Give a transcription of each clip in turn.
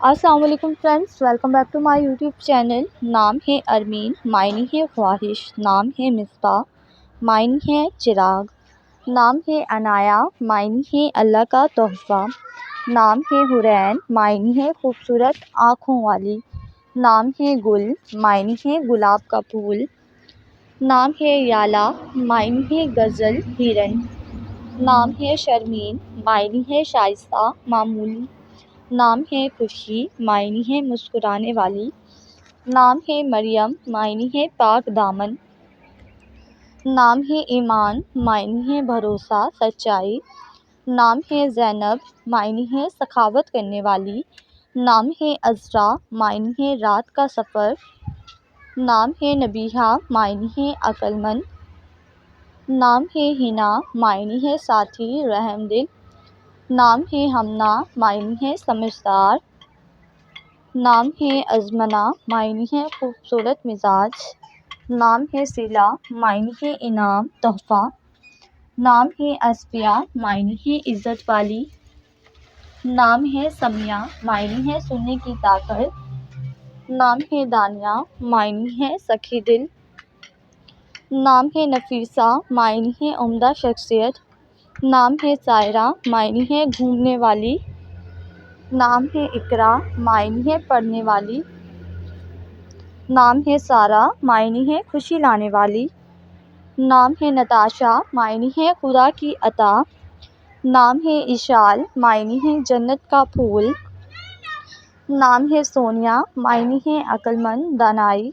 السلام علیکم friends, welcome back to my YouTube channel. نام ہے ارمین، معنی ہے خواہش، نام ہے مصباح، معنی ہے چراغ، نام ہے عنایا، معنی ہے اللہ کا تحفہ، نام ہے حورین، معنی ہے خوبصورت آنکھوں والی، نام ہے گل، معنی ہے گلاب کا پھول، نام ہے یالا، معنی ہے غزل ہرن، نام ہے شرمین، معنی ہے شائستہ معمولی، نام ہے خوشی، معنی ہے مسکرانے والی، نام ہے مریم، معنی ہے پاک دامن، نام ہے ایمان، معنی ہے بھروسہ سچائی، نام ہے زینب، معنی ہے سخاوت کرنے والی، نام ہے عذرا، معنی ہے رات کا سفر، نام ہے نبیہہ، معنی ہے عقل مند، نام ہے ہنا، معنی ہے ساتھی رحم دل، نام ہے ہمنا، معنی ہے سمجھدار، نام ہے ازمنہ، معنی ہے خوبصورت مزاج، نام ہے صلہ، معنی ہے انعام تحفہ، نام ہے اصفیہ، معنی ہے عزت والی، نام ہے سمیہ، معنی ہے سننے کی طاقت، نام ہے دانیہ، معنی ہے سخی دل، نام ہے نفیسہ، معنی ہے عمدہ شخصیت، نام ہے سائرہ، معنی ہے گھومنے والی، نام ہے اقرا، معنی ہے پڑھنے والی، نام ہے سارہ، معنی ہے خوشی لانے والی، نام ہے نتاشا، معنی ہے خدا کی عطا، نام ہے اشال، معنی ہے جنت کا پھول، نام ہے سونیا، معنی ہے عقل مند دانائی،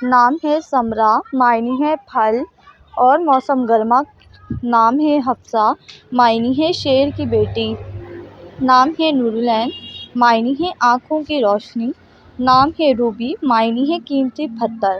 نام ہے سمرا، معنی ہے پھل اور موسم گرما، نام ہے حفصہ، معنی ہے شیر کی بیٹی، نام ہے نورالعین، معنی ہے آنکھوں کی روشنی، نام ہے روبی، معنی ہے قیمتی پتھر۔